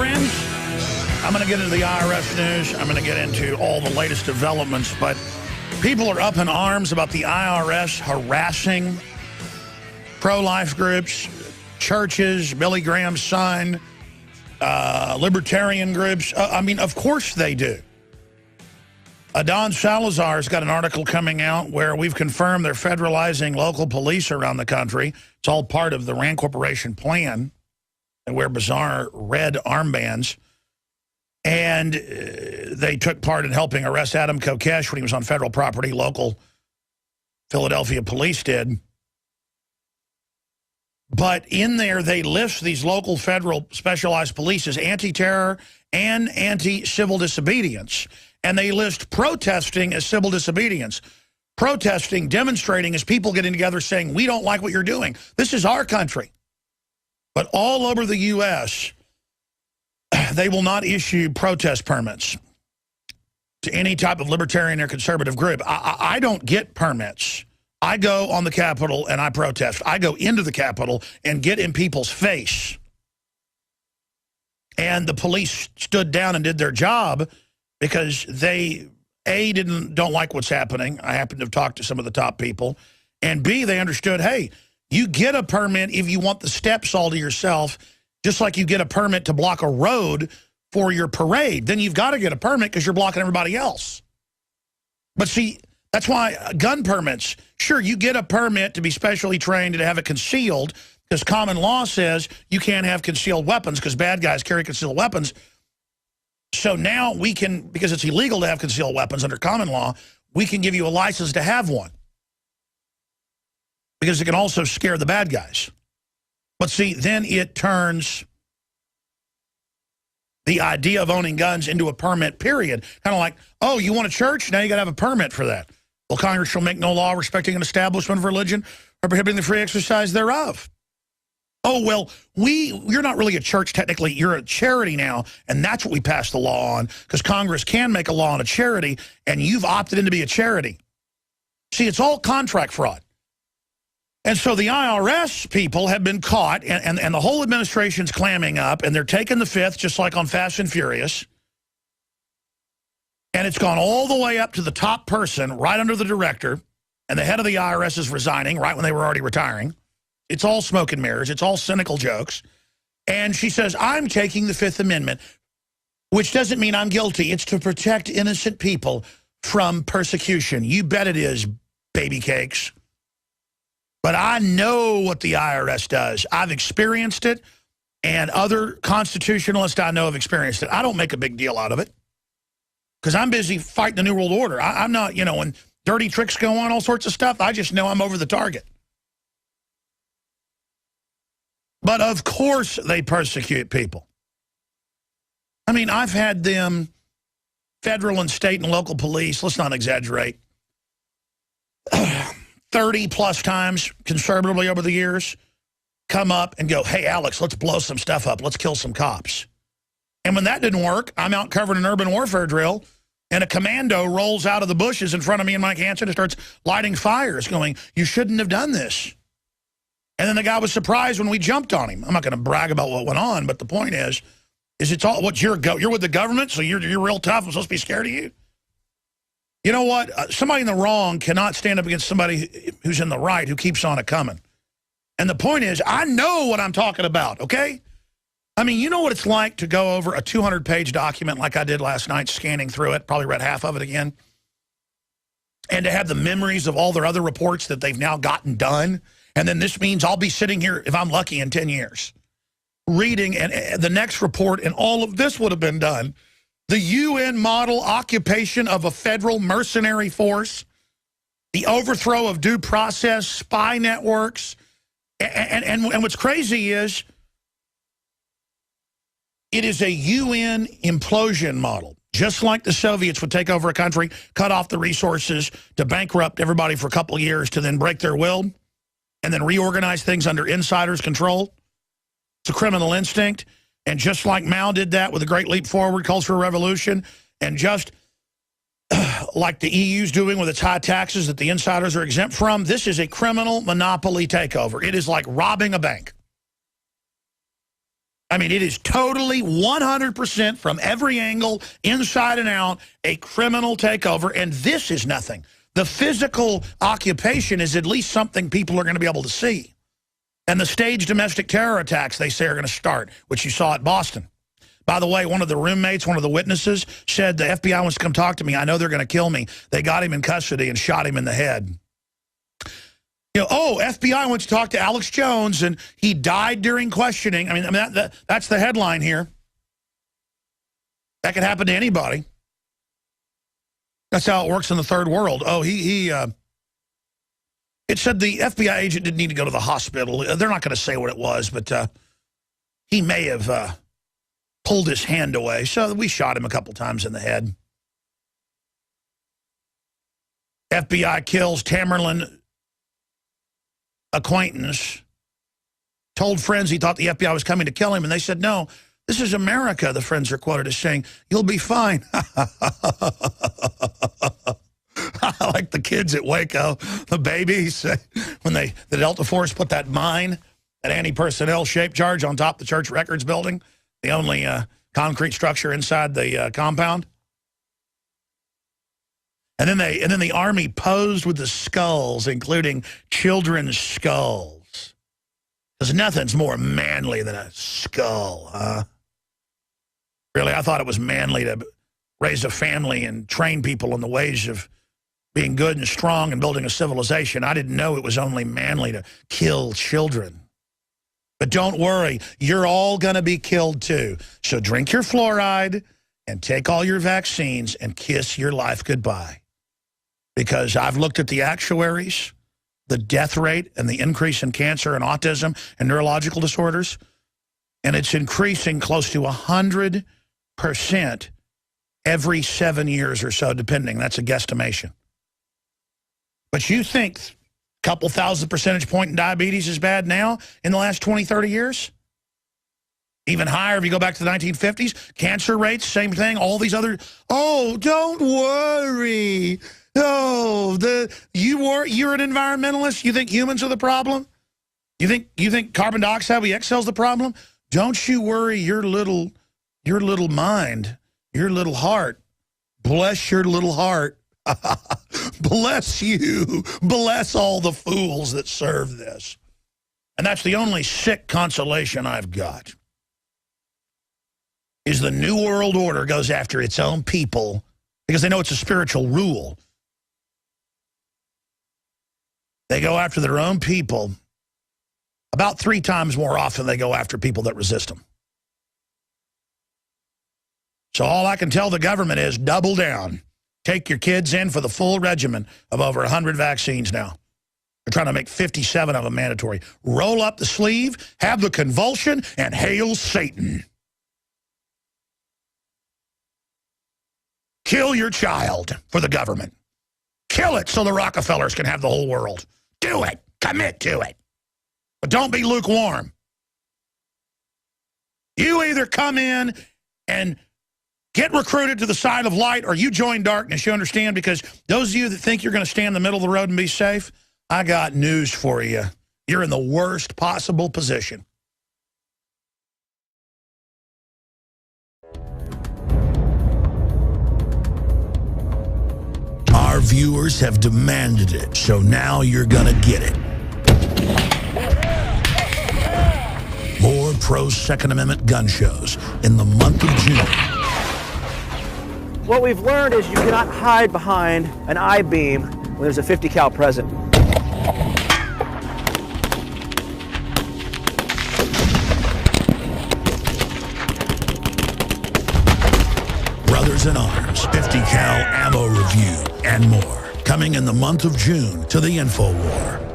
friends. I'm going to get into the IRS news. I'm going to get into all the latest developments, but people are up in arms about the IRS harassing pro-life groups, churches, Billy Graham's son, libertarian groups. I mean, of course they do. Don Salazar's got an article coming out where we've confirmed they're federalizing local police around the country. It's all part of the Rant Corporation plan. They wear bizarre red armbands. And they took part in helping arrest Adam Kokesh when he was on federal property. Local Philadelphia police did. But in there, they list these local federal specialized police as anti-terror and anti-civil disobedience. And they list protesting as civil disobedience. Protesting, demonstrating as people getting together saying, we don't like what you're doing. This is our country. But all over the U.S., they will not issue protest permits to any type of libertarian or conservative group. I don't get permits. I go on the Capitol and I protest. I go into the Capitol and get in people's face. And the police stood down and did their job because they, A, don't like what's happening. I happen to have talked to some of the top people. And B, they understood, hey, you get a permit if you want the steps all to yourself, just like you get a permit to block a road for your parade. Then you've got to get a permit because you're blocking everybody else. But see, that's why gun permits, sure, you get a permit to be specially trained and to have it concealed because common law says you can't have concealed weapons because bad guys carry concealed weapons. So now we can, because it's illegal to have concealed weapons under common law, we can give you a license to have one. Because it can also scare the bad guys. But see, then it turns the idea of owning guns into a permit, period. Kind of like, oh, you want a church? Now you got to have a permit for that. Well, Congress shall make no law respecting an establishment of religion or prohibiting the free exercise thereof. Oh, well, you're not really a church technically. You're a charity now, and that's what we passed the law on because Congress can make a law on a charity, and you've opted in to be a charity. See, it's all contract fraud. And so the IRS people have been caught, and the whole administration's clamming up, and they're taking the fifth, just like on Fast and Furious. And it's gone all the way up to the top person, right under the director, and the head of the IRS is resigning right when they were already retiring. It's all smoke and mirrors. It's all cynical jokes. And she says, I'm taking the Fifth Amendment, which doesn't mean I'm guilty. It's to protect innocent people from persecution. You bet it is, baby cakes. But I know what the IRS does. I've experienced it, and other constitutionalists I know have experienced it. I don't make a big deal out of it because I'm busy fighting the New World Order. I'm not, you know, when dirty tricks go on, all sorts of stuff, I just know I'm over the target. But of course they persecute people. I mean, I've had them, federal and state and local police, let's not exaggerate, 30-plus times conservatively over the years, come up and go, hey, Alex, let's blow some stuff up. Let's kill some cops. And when that didn't work, I'm out covering an urban warfare drill, and a commando rolls out of the bushes in front of me and Mike Hansen and starts lighting fires, going, you shouldn't have done this. And then the guy was surprised when we jumped on him. I'm not going to brag about what went on, but the point is it's all, what, you're with the government, so you're real tough. I'm supposed to be scared of you? You know what? Somebody in the wrong cannot stand up against somebody who's in the right who keeps on it coming. And the point is, I know what I'm talking about, okay? I mean, you know what it's like to go over a 200-page document like I did last night, scanning through it, probably read half of it again, and to have the memories of all their other reports that they've now gotten done. And then this means I'll be sitting here, if I'm lucky, in 10 years, reading and the next report, and all of this would have been done. The UN model occupation of a federal mercenary force, the overthrow of due process, spy networks. And what's crazy is it is a UN implosion model. Just like the Soviets would take over a country, cut off the resources to bankrupt everybody for a couple of years to then break their will and then reorganize things under insiders' control. It's a criminal instinct. And just like Mao did that with the Great Leap Forward, Cultural Revolution, and just like the EU's doing with its high taxes that the insiders are exempt from, this is a criminal monopoly takeover. It is like robbing a bank. I mean, it is totally 100% from every angle, inside and out, a criminal takeover, and this is nothing. The physical occupation is at least something people are going to be able to see. And the staged domestic terror attacks, they say, are going to start, which you saw at Boston. By the way, one of the roommates, one of the witnesses, said the FBI wants to come talk to me. I know they're going to kill me. They got him in custody and shot him in the head. You know, oh, FBI wants to talk to Alex Jones, and he died during questioning. I mean that's the headline here. That could happen to anybody. That's how it works in the third world. Oh, it said the FBI agent didn't need to go to the hospital. They're not going to say what it was, but he may have pulled his hand away. So we shot him a couple times in the head. FBI kills Tamerlan acquaintance. Told friends he thought the FBI was coming to kill him, and they said, no, this is America, the friends are quoted as saying, you'll be fine. I like the kids at Waco, the babies, when the Delta Force put that mine, that anti-personnel shaped charge on top of the church records building, the only concrete structure inside the compound. And then the Army posed with the skulls, including children's skulls. Because nothing's more manly than a skull, huh? Really, I thought it was manly to raise a family and train people in the ways of being good and strong and building a civilization. I didn't know it was only manly to kill children. But don't worry, you're all going to be killed too. So drink your fluoride and take all your vaccines and kiss your life goodbye. Because I've looked at the actuaries, the death rate and the increase in cancer and autism and neurological disorders, and it's increasing close to 100% every 7 years or so, depending. That's a guesstimation. But you think a couple thousand percentage point in diabetes is bad now in the last 20, 30 years? Even higher if you go back to the 1950s. Cancer rates, same thing. All these other, oh, don't worry. Oh, you're an environmentalist? You think humans are the problem? You think carbon dioxide, we exhale, is the problem? Don't you worry your little mind, your little heart. Bless your little heart. Bless you. Bless all the fools that serve this. And that's the only sick consolation I've got. Is the New World Order goes after its own people because they know it's a spiritual rule. They go after their own people about 3 times more often than they go after people that resist them. So all I can tell the government is double down. Take your kids in for the full regimen of over 100 vaccines now. They're trying to make 57 of them mandatory. Roll up the sleeve, have the convulsion, and hail Satan. Kill your child for the government. Kill it so the Rockefellers can have the whole world. Do it. Commit to it. But don't be lukewarm. You either come in and get recruited to the side of light or you join darkness, you understand? Because those of you that think you're going to stand in the middle of the road and be safe, I got news for you. You're in the worst possible position. Our viewers have demanded it, so now you're gonna get it. More pro-Second Amendment gun shows in the month of June. What we've learned is you cannot hide behind an I-beam when there's a 50 cal present. Brothers in Arms, 50 cal ammo review, and more. Coming in the month of June to the InfoWar.